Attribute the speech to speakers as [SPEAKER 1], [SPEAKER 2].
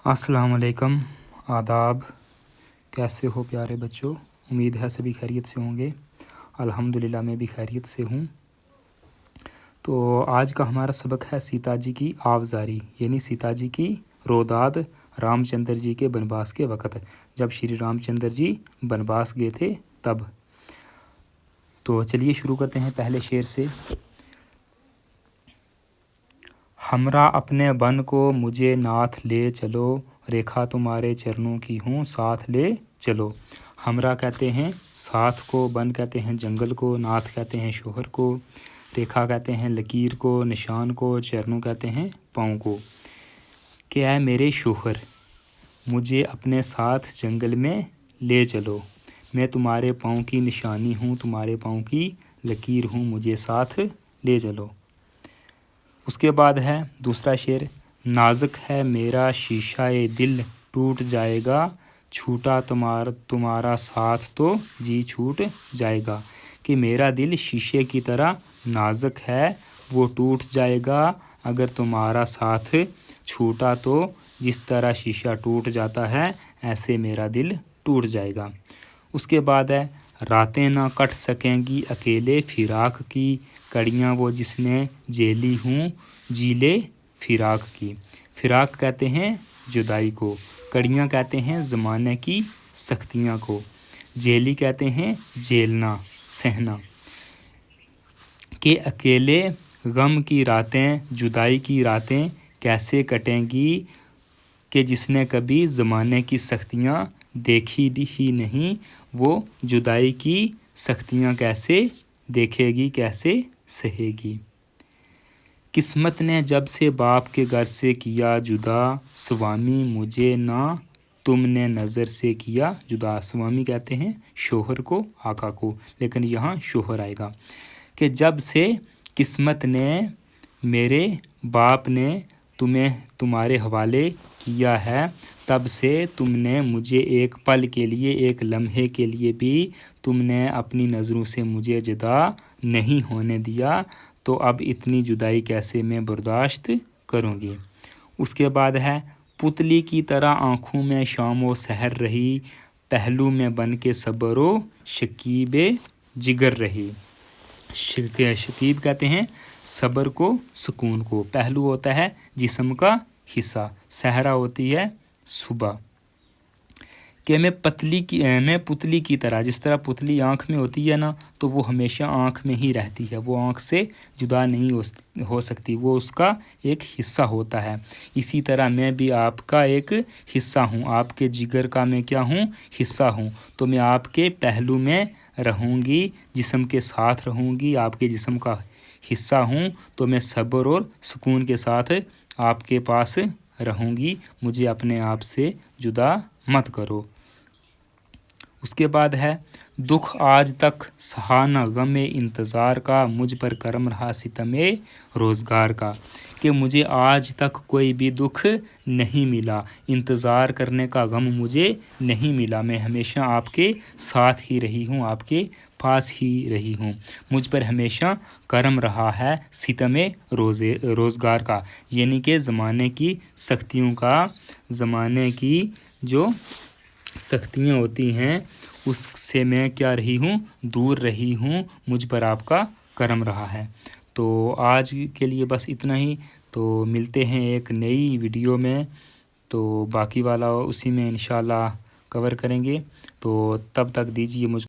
[SPEAKER 1] السلام علیکم، آداب۔ کیسے ہو پیارے بچوں؟ امید ہے سبھی خیریت سے ہوں گے۔ الحمدللہ میں بھی خیریت سے ہوں۔ تو آج کا ہمارا سبق ہے سیتا جی کی آوزاری، یعنی سیتا جی کی روداد رام چندر جی کے بنواس کے وقت، جب شری رام چندر جی بنواس گئے تھے تب۔ تو چلیے شروع کرتے ہیں پہلے شعر سے۔ ہمراہ اپنے بن کو مجھے ناتھ لے چلو، ریکھا تمہارے چرنوں کی ہوں ساتھ لے چلو۔ ہمراہ کہتے ہیں ساتھ کو، بن کہتے ہیں جنگل کو، ناتھ کہتے ہیں شوہر کو، ریکھا کہتے ہیں لکیر کو، نشان کو، چرنوں کہتے ہیں پاؤں کو۔ کہ اے میرے شوہر، مجھے اپنے ساتھ جنگل میں لے چلو، میں تمہارے پاؤں کی نشانی ہوں، تمہارے پاؤں کی لکیر ہوں، مجھے ساتھ لے چلو۔ اس کے بعد ہے دوسرا شعر۔ نازک ہے میرا شیشہ دل ٹوٹ جائے گا، چھوٹا تمہارا ساتھ تو جی چھوٹ جائے گا۔ کہ میرا دل شیشے کی طرح نازک ہے، وہ ٹوٹ جائے گا اگر تمہارا ساتھ چھوٹا تو جس طرح شیشہ ٹوٹ جاتا ہے ایسے میرا دل ٹوٹ جائے گا۔ اس کے بعد ہے راتیں نہ کٹ سکیں گی اکیلے فراق کی، کڑیاں وہ جس نے جیلی ہوں جیلے فراق کی۔ فراق کہتے ہیں جدائی کو، کڑیاں کہتے ہیں زمانے کی سختیاں کو، جیلی کہتے ہیں جیلنا سہنا۔ کہ اکیلے غم کی راتیں، جدائی کی راتیں کیسے کٹیں گی، کہ جس نے کبھی زمانے کی سختیاں دیکھی ہی نہیں، وہ جدائی کی سختیاں کیسے دیکھے گی، کیسے سہے گی۔ قسمت نے جب سے باپ کے گھر سے کیا جدا، سوامی مجھے نہ تم نے نظر سے کیا جدا۔ سوامی کہتے ہیں شوہر کو، آقا کو، لیکن یہاں شوہر آئے گا۔ کہ جب سے قسمت نے، میرے باپ نے تمہیں تمہارے حوالے کیا ہے، تب سے تم نے مجھے ایک پل کے لیے، ایک لمحے کے لیے بھی تم نے اپنی نظروں سے مجھے جدا نہیں ہونے دیا، تو اب اتنی جدائی کیسے میں برداشت کروں گی۔ اس کے بعد ہے پتلی کی طرح آنکھوں میں شام و سحر رہی، پہلو میں بن کے صبر و شکیب جگر رہی۔ شکیب کہتے ہیں صبر کو، سکون کو، پہلو ہوتا ہے جسم کا حصہ، صحرا ہوتی ہے صبح۔ کہ میں پتلی کی طرح، جس طرح پتلی آنکھ میں ہوتی ہے نا، تو وہ ہمیشہ آنکھ میں ہی رہتی ہے، وہ آنکھ سے جدا نہیں ہو سکتی، وہ اس کا ایک حصہ ہوتا ہے۔ اسی طرح میں بھی آپ کا ایک حصہ ہوں، آپ کے جگر کا میں کیا ہوں، حصہ ہوں، تو میں آپ کے پہلو میں رہوں گی، جسم کے ساتھ رہوں گی، آپ کے جسم کا حصہ ہوں، تو میں صبر اور سکون کے ساتھ آپ کے پاس رہوں گی، مجھے اپنے آپ سے جدا مت کرو۔ اس کے بعد ہے دکھ آج تک سہا نہ غم انتظار کا، مجھ پر کرم رہا ستم روزگار کا۔ کہ مجھے آج تک کوئی بھی دکھ نہیں ملا، انتظار کرنے کا غم مجھے نہیں ملا، میں ہمیشہ آپ کے ساتھ ہی رہی ہوں، آپ کے پاس ہی رہی ہوں، مجھ پر ہمیشہ کرم رہا ہے ستم روزگار کا، یعنی کہ زمانے کی سختیوں کا، زمانے کی جو سختیاں ہوتی ہیں اس سے میں کیا رہی ہوں، دور رہی ہوں، مجھ پر آپ کا کرم رہا ہے۔ تو آج کے لیے بس اتنا ہی، تو ملتے ہیں ایک نئی ویڈیو میں، تو باقی والا اسی میں انشاءاللہ کور کریں گے، تو تب تک دیجیے مجھ